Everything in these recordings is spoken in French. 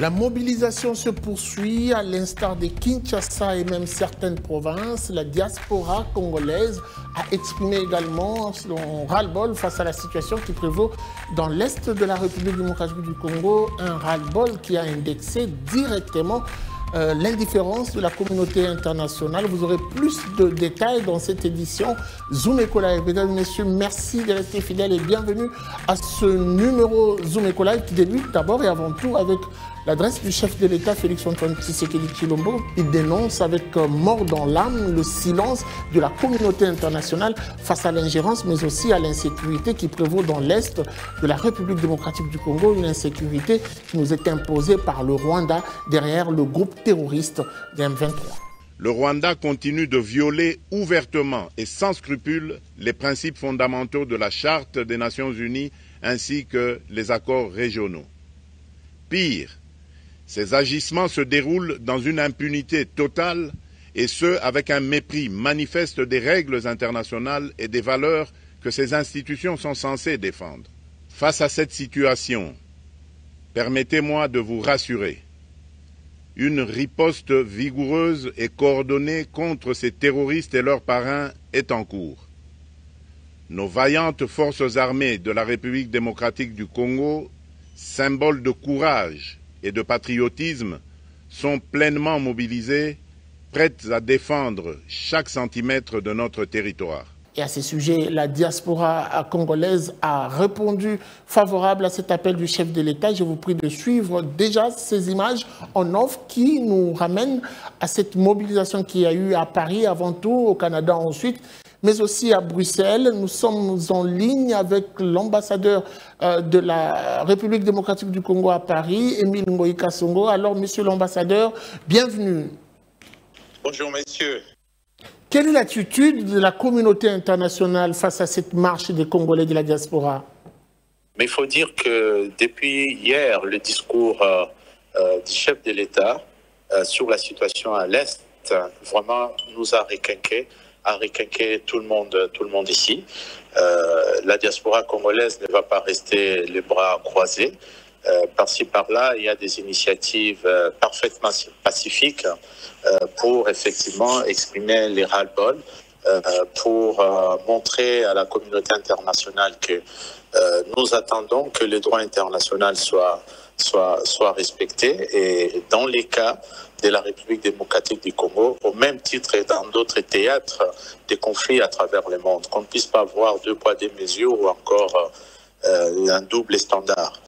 La mobilisation se poursuit à l'instar de Kinshasa et même certaines provinces. La diaspora congolaise a exprimé également son ras-le-bol face à la situation qui prévaut dans l'est de la République démocratique du Congo. Un ras-le-bol qui a indexé directement l'indifférence de la communauté internationale. Vous aurez plus de détails dans cette édition Zoom Eco Live. Mesdames et messieurs, merci de rester fidèles et bienvenue à ce numéro Zoom Eco Live qui débute d'abord et avant tout avec l'adresse du chef de l'État, Félix-Antoine Tshisekedi Tshilombo. Il dénonce avec mort dans l'âme le silence de la communauté internationale face à l'ingérence, mais aussi à l'insécurité qui prévaut dans l'Est de la République démocratique du Congo, une insécurité qui nous est imposée par le Rwanda derrière le groupe terroriste du M23. Le Rwanda continue de violer ouvertement et sans scrupule les principes fondamentaux de la Charte des Nations Unies ainsi que les accords régionaux. Pire, ces agissements se déroulent dans une impunité totale et ce, avec un mépris manifeste des règles internationales et des valeurs que ces institutions sont censées défendre. Face à cette situation, permettez-moi de vous rassurer. Une riposte vigoureuse et coordonnée contre ces terroristes et leurs parrains est en cours. Nos vaillantes forces armées de la République démocratique du Congo, symboles de courage et de patriotisme, sont pleinement mobilisées, prêtes à défendre chaque centimètre de notre territoire. Et à ces sujets, la diaspora congolaise a répondu favorable à cet appel du chef de l'État. Je vous prie de suivre déjà ces images en off qui nous ramènent à cette mobilisation qu'il y a eu à Paris avant tout, au Canada ensuite, mais aussi à Bruxelles. Nous sommes en ligne avec l'ambassadeur de la République démocratique du Congo à Paris, Émile Ngoï Kasongo. Alors, monsieur l'ambassadeur, bienvenue. Bonjour, messieurs. Quelle est l'attitude de la communauté internationale face à cette marche des Congolais de la diaspora? Mais il faut dire que depuis hier, le discours du chef de l'État sur la situation à l'Est vraiment nous a requinqué tout le monde ici. La diaspora congolaise ne va pas rester les bras croisés. Par-ci, par-là, il y a des initiatives parfaitement pacifiques pour effectivement exprimer les ras-le-bol, pour montrer à la communauté internationale que nous attendons que les droits internationaux soient respectés. Et dans les cas de la République démocratique du Congo, au même titre et dans d'autres théâtres de conflits à travers le monde, qu'on ne puisse pas avoir deux poids, deux mesures ou encore un double standard.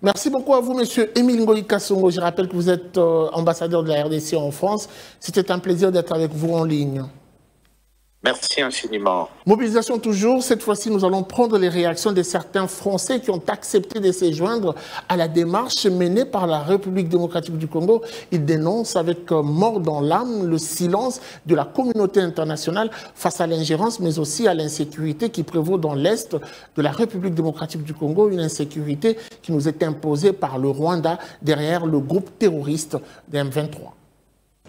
Merci beaucoup à vous, monsieur Émile Ngoï Kasongo. Je rappelle que vous êtes ambassadeur de la RDC en France. C'était un plaisir d'être avec vous en ligne. Merci infiniment. Mobilisation toujours. Cette fois-ci, nous allons prendre les réactions de certains Français qui ont accepté de se joindre à la démarche menée par la République démocratique du Congo. Ils dénoncent avec mort dans l'âme le silence de la communauté internationale face à l'ingérence, mais aussi à l'insécurité qui prévaut dans l'Est de la République démocratique du Congo, une insécurité qui nous est imposée par le Rwanda derrière le groupe terroriste des M23.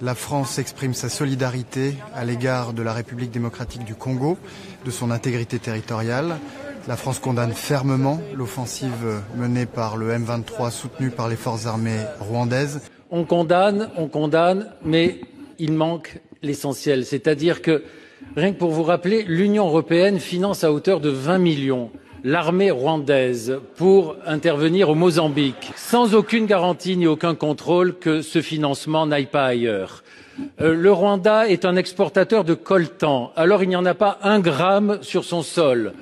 La France exprime sa solidarité à l'égard de la République démocratique du Congo, de son intégrité territoriale. La France condamne fermement l'offensive menée par le M23 soutenue par les forces armées rwandaises. On condamne, mais il manque l'essentiel. C'est-à-dire que, rien que pour vous rappeler, l'Union européenne finance à hauteur de 20 millions l'armée rwandaise pour intervenir au Mozambique, sans aucune garantie ni aucun contrôle que ce financement n'aille pas ailleurs. Le Rwanda est un exportateur de coltan, alors il n'y en a pas un gramme sur son sol.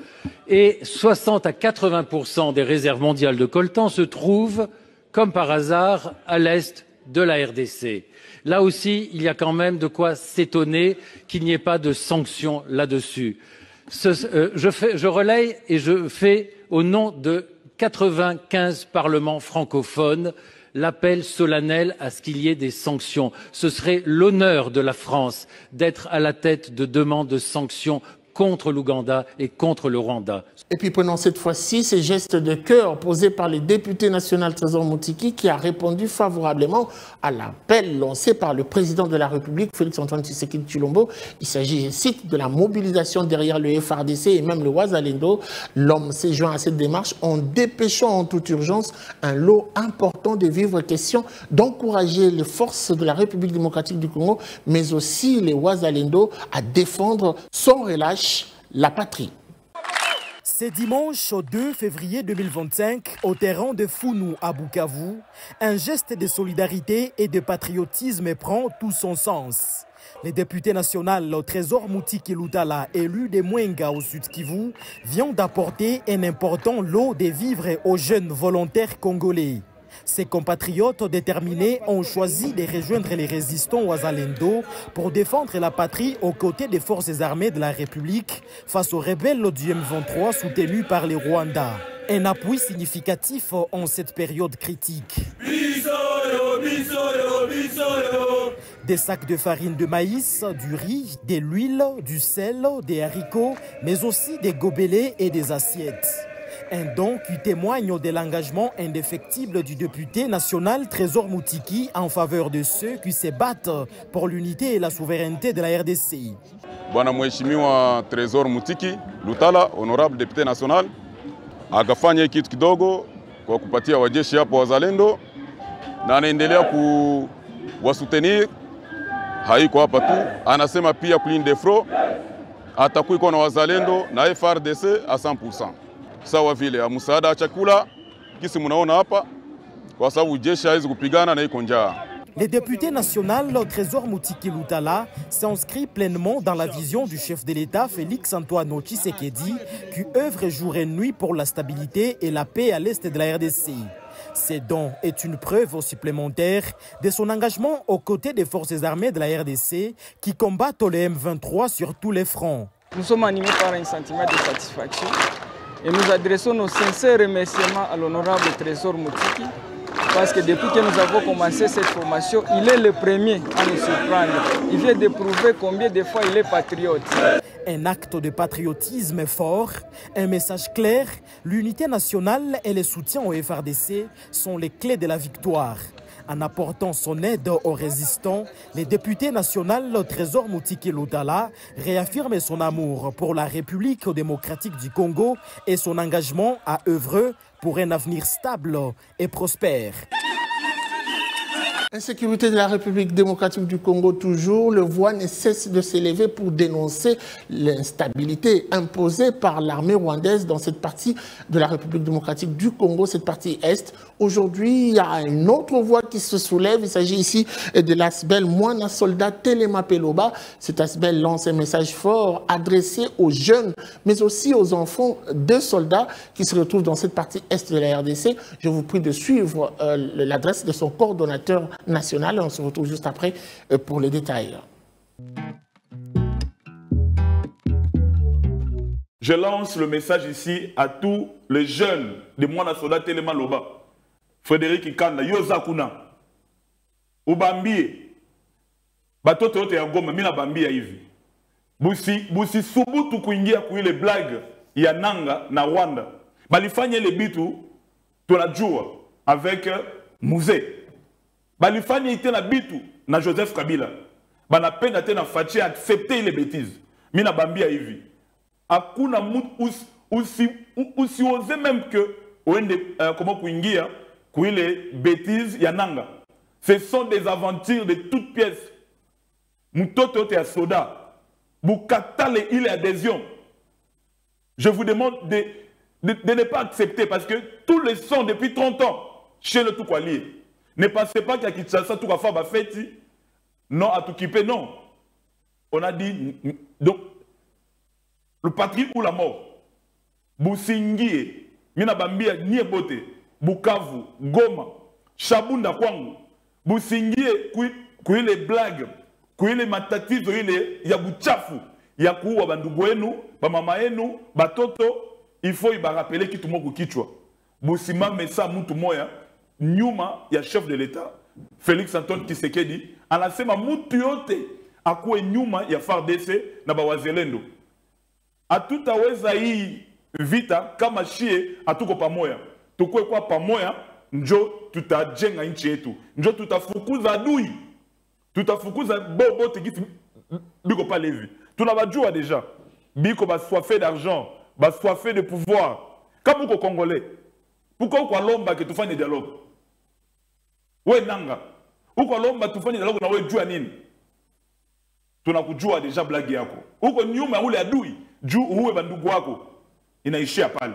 Et 60 à 80% des réserves mondiales de coltan se trouvent, comme par hasard, à l'est de la RDC. Là aussi, il y a quand même de quoi s'étonner qu'il n'y ait pas de sanctions là-dessus. Je relaye et je fais au nom de 95 parlements francophones l'appel solennel à ce qu'il y ait des sanctions. Ce serait l'honneur de la France d'être à la tête de demandes de sanctions contre l'Ouganda et contre le Rwanda. Et puis prenons cette fois-ci ces gestes de cœur posés par le député national Trésor Moutiki qui a répondu favorablement à l'appel lancé par le président de la République, Félix-Antoine Tshisekedi Tshilombo. Il s'agit, je cite, de la mobilisation derrière le FARDC et même le Wazalendo. L'homme s'est joint à cette démarche en dépêchant en toute urgence un lot important de vivres, question d'encourager les forces de la République démocratique du Congo, mais aussi les Wazalendo à défendre sans relâche la patrie. C'est dimanche 2 février 2025, au terrain de Founou à Bukavu, un geste de solidarité et de patriotisme prend tout son sens. Le député national Trésor Moutiki Lutala, élu de Mwenga au Sud Kivu, vient d'apporter un important lot de vivres aux jeunes volontaires congolais. Ses compatriotes déterminés ont choisi de rejoindre les résistants Wazalendo pour défendre la patrie aux côtés des forces armées de la République face aux rebelles du M23 soutenus par les Rwandais. Un appui significatif en cette période critique. Des sacs de farine de maïs, du riz, de l'huile, du sel, des haricots, mais aussi des gobelets et des assiettes. Un don qui témoigne de l'engagement indéfectible du député national Trésor Moutiki en faveur de ceux qui se battent pour l'unité et la souveraineté de la RDC. Bwana Mheshimiwa Trésor Moutiki Lutala, honorable député national, akafanya kitu kidogo kwa kupatia wajeshi hapo wazalendo na anaendelea kuwasutenir. Haiko hapa tu, anasema pia clean the front atakuwa na wazalendo na FARDC à 100%. Sawa vile msaada wa chakula kisi mnaona hapa kwa sababu jeshi haizi kupigana na iko njaa. Le député national Trésor Moutiki Lutala s'inscrit pleinement dans la vision du chef de l'État Félix-Antoine Tshisekedi qui œuvre jour et nuit pour la stabilité et la paix à l'est de la RDC. Ce don est une preuve supplémentaire de son engagement aux côtés des forces armées de la RDC qui combattent le M23 sur tous les fronts. Nous sommes animés par un sentiment de satisfaction et nous adressons nos sincères remerciements à l'honorable Trésor Moutiki parce que depuis que nous avons commencé cette formation, il est le premier à nous surprendre. Il vient de prouver combien de fois il est patriote. Un acte de patriotisme fort, un message clair, l'unité nationale et le soutien au FARDC sont les clés de la victoire. En apportant son aide aux résistants, le député national Trésor Moutiki Lutala réaffirme son amour pour la République démocratique du Congo et son engagement à œuvrer pour un avenir stable et prospère. Insécurité de la République démocratique du Congo toujours, le voix ne cesse de s'élever pour dénoncer l'instabilité imposée par l'armée rwandaise dans cette partie de la République démocratique du Congo, cette partie est. Aujourd'hui, il y a une autre voix qui se soulève. Il s'agit ici de l'Asbel Mwana Soldat Telema Peloba. Cet Asbel lance un message fort adressé aux jeunes, mais aussi aux enfants de soldats qui se retrouvent dans cette partie est de la RDC. Je vous prie de suivre l'adresse de son coordonnateur national. On se retrouve juste après pour les détails. Je lance le message ici à tous les jeunes de Mwana Soldat Telema Loba. Frédéric Ikanda, Yozakuna, Ubambie, Batoto yote ya Goma, mina bambia hivi. Busi subutu kuingia kuile blague ya Nanga na Rwanda. Balifanya ile bitu tunajua avec Musée. Balifanya ite na bitu na Joseph Kabila. Banapenda tena Fachi accepter les bêtises. Mina bambia hivi. Hakuna mtu usiose même que oende comment kuingia kuile bêtises ya Nanga. Ce sont des aventures de toutes pièces. Mutoto yote ya soda. Bukatale ile adhésion. Je vous demande de ne pas accepter parce que tous les sons depuis 30 ans chez le Toukwalier. Ne pensez pas qu'il y a Kinshasa tout faire ba fête. Non, à tout kipé, non. On a dit donc le patrie ou la mort. Busingie, mina bambia niebote, Bukavu, Goma, Shabunda Kwangu. Busingie kui les blagues, kui les matatizo ile ya buchafu, ya kuua bandugu wenu, ba mama yenu, batoto, il faut y rappeler kitu moko kichwa. Busima mesa mutu moya nyuma ya chef de l'État Félix-Antoine Tshisekedi anasema mutu yote akuwe nyuma ya FARDC na bawazalendo. Hatutaweza hii vita kama shie hatuko pamoja. Tukue kwa pamoja njo tutajenga nchi yetu. Njo tutafukuza adui. Tutafukuza bobo tegisi biko pale hivi. Tunabajua deja. Biko bassoifé d'argent, bassoifé de pouvoir. Kama uko Congolais, pourquoi uko lomba ke tufanye dialogue? We nanga. Uko lomba tufanye dialogue na we jua nini? Tunakujua deja blagi yako. Uko nyuma ule adui, juu uwe bandugu wako. Inaishia pale.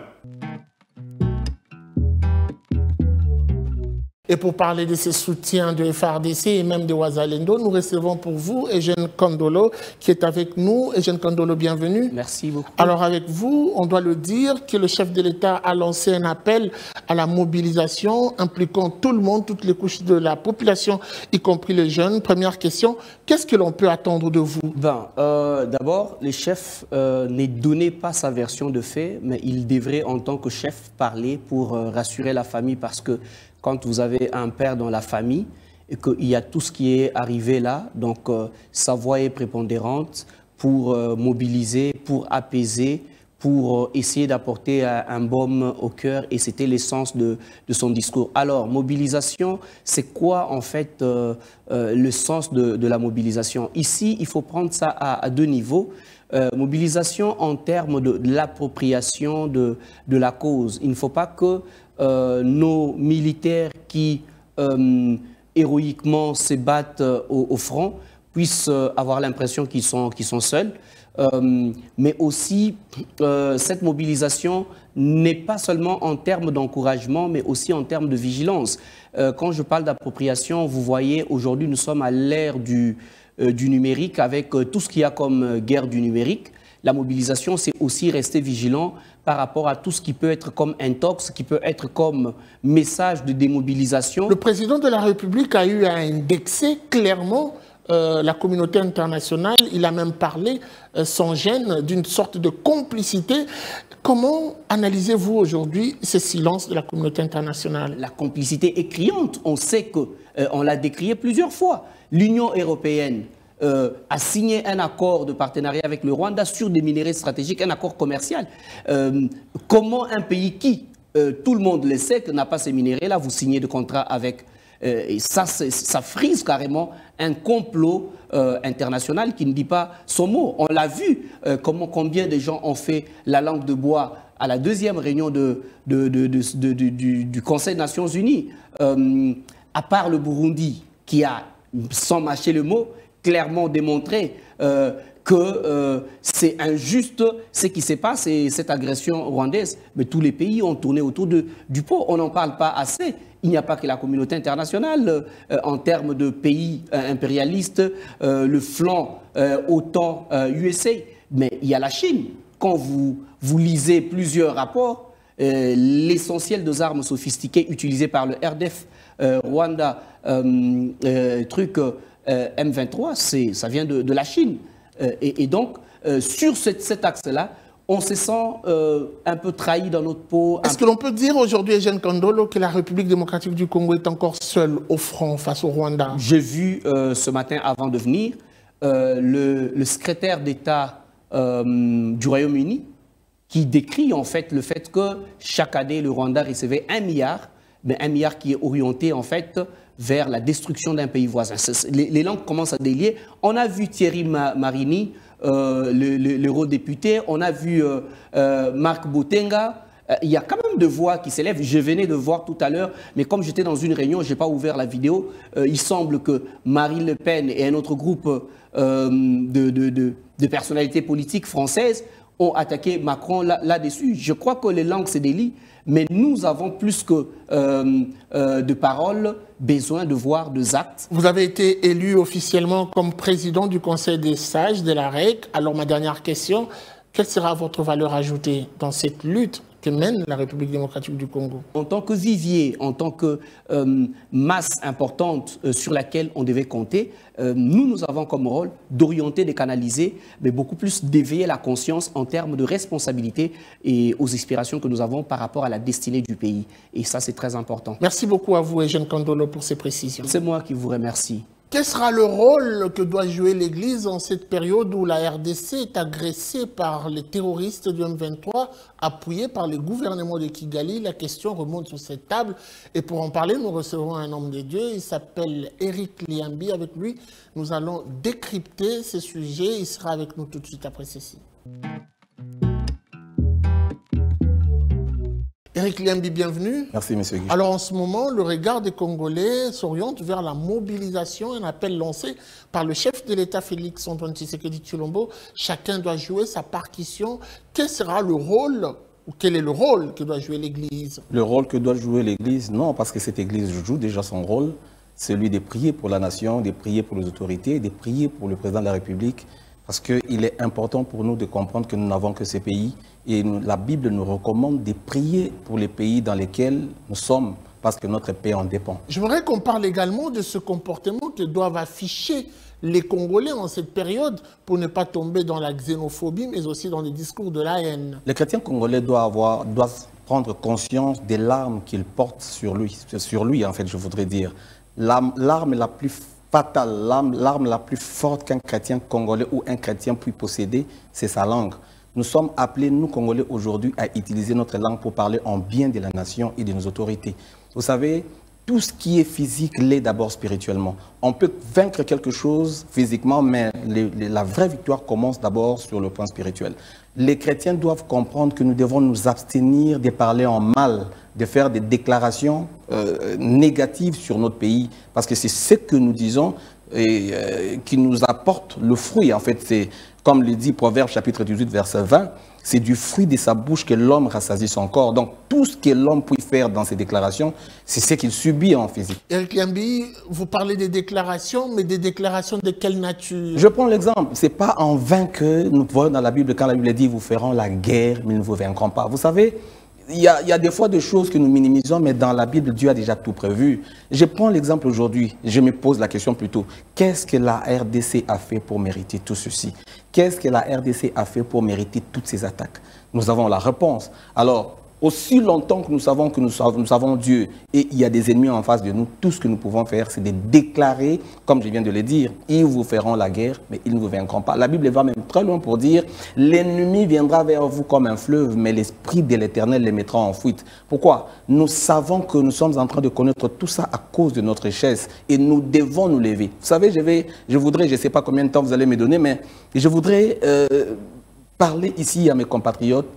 Et pour parler de ces soutiens de FARDC et même de Ouazalendo, nous recevons pour vous Eugène Kandolo qui est avec nous. Eugène Kandolo, bienvenue. Merci beaucoup. Alors avec vous, on doit le dire que le chef de l'État a lancé un appel à la mobilisation impliquant tout le monde, toutes les couches de la population, y compris les jeunes. Première question, qu'est-ce que l'on peut attendre de vous? D'abord, le chef ne donnait pas sa version de fait, mais il devrait en tant que chef parler pour rassurer la famille parce que quand vous avez un père dans la famille et qu'il y a tout ce qui est arrivé là, donc sa voix est prépondérante pour mobiliser, pour apaiser, pour essayer d'apporter un baume au cœur et c'était l'essence de son discours. Alors, mobilisation, c'est quoi en fait le sens de la mobilisation? Ici, il faut prendre ça à deux niveaux. Mobilisation en termes de l'appropriation de la cause. Il ne faut pas que nos militaires qui héroïquement se battent au front puissent avoir l'impression qu'ils sont seuls. Mais aussi, cette mobilisation n'est pas seulement en termes d'encouragement, mais aussi en termes de vigilance. Quand je parle d'appropriation, vous voyez, aujourd'hui, nous sommes à l'ère du numérique avec tout ce qu'il y a comme guerre du numérique. La mobilisation, c'est aussi rester vigilant par rapport à tout ce qui peut être comme intox, qui peut être comme message de démobilisation. Le président de la République a eu à indexer clairement la communauté internationale. Il a même parlé sans gêne d'une sorte de complicité. Comment analysez-vous aujourd'hui ce silence de la communauté internationale? La complicité est criante. On sait qu'on l'a décrié plusieurs fois. L'Union européenne a signé un accord de partenariat avec le Rwanda sur des minéraux stratégiques, un accord commercial. Comment un pays qui, tout le monde le sait, n'a pas ces minéraux-là, vous signez de contrat avec... et ça frise carrément un complot international qui ne dit pas son mot. On l'a vu, combien de gens ont fait la langue de bois à la deuxième réunion du Conseil des Nations Unies. À part le Burundi, qui a, sans mâcher le mot, clairement démontré que c'est injuste ce qui se passe et cette agression rwandaise. Mais tous les pays ont tourné autour du pot. On n'en parle pas assez. Il n'y a pas que la communauté internationale en termes de pays impérialistes, le flanc OTAN, USA. Mais il y a la Chine. Quand vous lisez plusieurs rapports, l'essentiel des armes sophistiquées utilisées par le RDF, Rwanda, M23, ça vient de la Chine. Et donc, sur cet axe-là, on se sent un peu trahi dans notre peau. Est-ce que l'on peut dire aujourd'hui, Eugène Kandolo, que la République démocratique du Congo est encore seule au front face au Rwanda? J'ai vu ce matin, avant de venir, le secrétaire d'État du Royaume-Uni qui décrit en fait le fait que chaque année, le Rwanda recevait 1 milliard, mais 1 milliard qui est orienté en fait vers la destruction d'un pays voisin. Les langues commencent à délier. On a vu Thierry Marini, l'eurodéputé, on a vu Marc Botenga. Il y a quand même de voix qui s'élèvent. Je venais de voir tout à l'heure, mais comme j'étais dans une réunion, je n'ai pas ouvert la vidéo, il semble que Marine Le Pen et un autre groupe de personnalités politiques françaises ont attaqué Macron là-dessus. Je crois que les langues se délient, mais nous avons plus que de paroles, besoin de voir des actes. Vous avez été élu officiellement comme président du Conseil des sages de la REC. Alors ma dernière question, quelle sera votre valeur ajoutée dans cette lutte que mène la République démocratique du Congo? En tant que vivier, en tant que masse importante sur laquelle on devait compter, nous avons comme rôle d'orienter, de canaliser, mais beaucoup plus d'éveiller la conscience en termes de responsabilité et aux aspirations que nous avons par rapport à la destinée du pays. Et ça, c'est très important. Merci beaucoup à vous, Eugène Kandolo, pour ces précisions. C'est moi qui vous remercie. Quel sera le rôle que doit jouer l'Église en cette période où la RDC est agressée par les terroristes du M23, appuyés par le gouvernement de Kigali? La question remonte sur cette table. Et pour en parler, nous recevons un homme de Dieu. Il s'appelle Eric Liambi. Avec lui, nous allons décrypter ce sujet. Il sera avec nous tout de suite après ceci. Eric Liambi, bienvenue. Merci, monsieur Guy. Alors, en ce moment, le regard des Congolais s'oriente vers la mobilisation, un appel lancé par le chef de l'État, Félix Antoine Tshisekedi Tshilombo. Chacun doit jouer sa partition. Quel sera le rôle, ou quel est le rôle que doit jouer l'Église? Le rôle que doit jouer l'Église, non, parce que cette Église joue déjà son rôle, celui de prier pour la nation, de prier pour les autorités, de prier pour le président de la République, parce qu'il est important pour nous de comprendre que nous n'avons que ces pays. Et la Bible nous recommande de prier pour les pays dans lesquels nous sommes, parce que notre paix en dépend. Je voudrais qu'on parle également de ce comportement que doivent afficher les Congolais en cette période pour ne pas tomber dans la xénophobie, mais aussi dans les discours de la haine. Les chrétiens congolais doivent prendre conscience des larmes qu'ils portent sur lui en fait, je voudrais dire. L'arme la plus fatale, l'arme la plus forte qu'un chrétien congolais ou un chrétien puisse posséder, c'est sa langue. Nous sommes appelés, nous Congolais, aujourd'hui, à utiliser notre langue pour parler en bien de la nation et de nos autorités. Vous savez, tout ce qui est physique l'est d'abord spirituellement. On peut vaincre quelque chose physiquement, mais la vraie victoire commence d'abord sur le plan spirituel. Les chrétiens doivent comprendre que nous devons nous abstenir de parler en mal, de faire des déclarations négatives sur notre pays, parce que c'est ce que nous disons et qui nous apporte le fruit. En fait, c'est, comme le dit Proverbe chapitre 18, verset 20, c'est du fruit de sa bouche que l'homme rassasie son corps. Donc, tout ce que l'homme peut faire dans ses déclarations, c'est ce qu'il subit en physique. Eric Liambi, vous parlez des déclarations, mais des déclarations de quelle nature? Je prends l'exemple. Ce n'est pas en vain que nous voyons dans la Bible, quand la Bible dit « vous feront la guerre, mais ils ne vous vaincront pas ». Vous savez, il y a des fois des choses que nous minimisons, mais dans la Bible, Dieu a déjà tout prévu. Je prends l'exemple aujourd'hui, je me pose la question plutôt, qu'est-ce que la RDC a fait pour mériter tout ceci? Qu'est-ce que la RDC a fait pour mériter toutes ces attaques? Nous avons la réponse. Alors, aussi longtemps que nous savons Dieu et il y a des ennemis en face de nous, tout ce que nous pouvons faire, c'est de déclarer, comme je viens de le dire, ils vous feront la guerre, mais ils ne vous vaincront pas. La Bible va même très loin pour dire, l'ennemi viendra vers vous comme un fleuve, mais l'Esprit de l'Éternel les mettra en fuite. Pourquoi? Nous savons que nous sommes en train de connaître tout ça à cause de notre richesse et nous devons nous lever. Vous savez, je voudrais, je ne sais pas combien de temps vous allez me donner, mais je voudrais parler ici à mes compatriotes.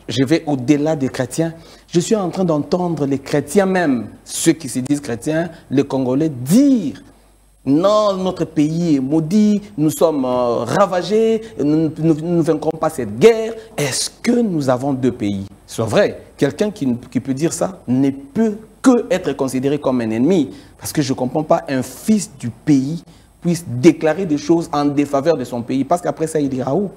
Je vais au-delà des chrétiens. Je suis en train d'entendre les chrétiens même, ceux qui se disent chrétiens, les Congolais, dire « Non, notre pays est maudit, nous sommes ravagés, nous ne vaincrons pas cette guerre. » Est-ce que nous avons deux pays? C'est vrai, quelqu'un qui peut dire ça ne peut que être considéré comme un ennemi. Parce que je ne comprends pas un fils du pays puisse déclarer des choses en défaveur de son pays. Parce qu'après ça, il ira où?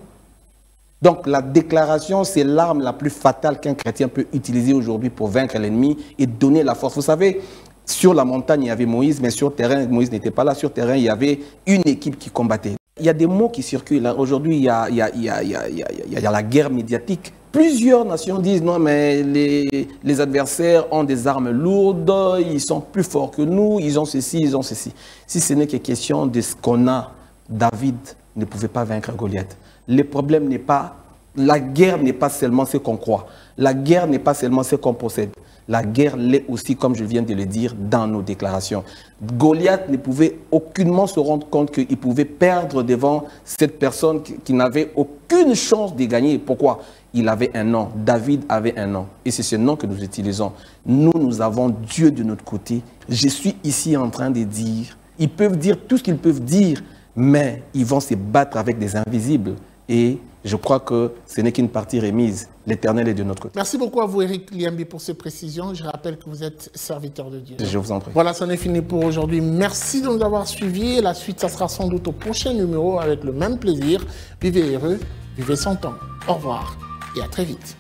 Donc la déclaration, c'est l'arme la plus fatale qu'un chrétien peut utiliser aujourd'hui pour vaincre l'ennemi et donner la force. Vous savez, sur la montagne, il y avait Moïse, mais sur terrain, Moïse n'était pas là. Sur terrain, il y avait une équipe qui combattait. Il y a des mots qui circulent. Aujourd'hui, il y a la guerre médiatique. Plusieurs nations disent non, mais les adversaires ont des armes lourdes, ils sont plus forts que nous, ils ont ceci, ils ont ceci. Si ce n'est que question de ce qu'on a, David ne pouvait pas vaincre Goliath. Le problème n'est pas, la guerre n'est pas seulement ce qu'on croit. La guerre n'est pas seulement ce qu'on possède. La guerre l'est aussi, comme je viens de le dire, dans nos déclarations. Goliath ne pouvait aucunement se rendre compte qu'il pouvait perdre devant cette personne qui n'avait aucune chance de gagner. Pourquoi? Il avait un nom. David avait un nom. Et c'est ce nom que nous utilisons. Nous avons Dieu de notre côté. Je suis ici en train de dire, ils peuvent dire tout ce qu'ils peuvent dire, mais ils vont se battre avec des invisibles. Et je crois que ce n'est qu'une partie remise. L'Éternel est de notre côté. Merci beaucoup à vous, Eric Liambi, pour ces précisions. Je rappelle que vous êtes serviteur de Dieu. Je vous en prie. Voilà, c'en est fini pour aujourd'hui. Merci de nous avoir suivis. La suite, ça sera sans doute au prochain numéro avec le même plaisir. Vivez heureux, vivez sans temps. Au revoir et à très vite.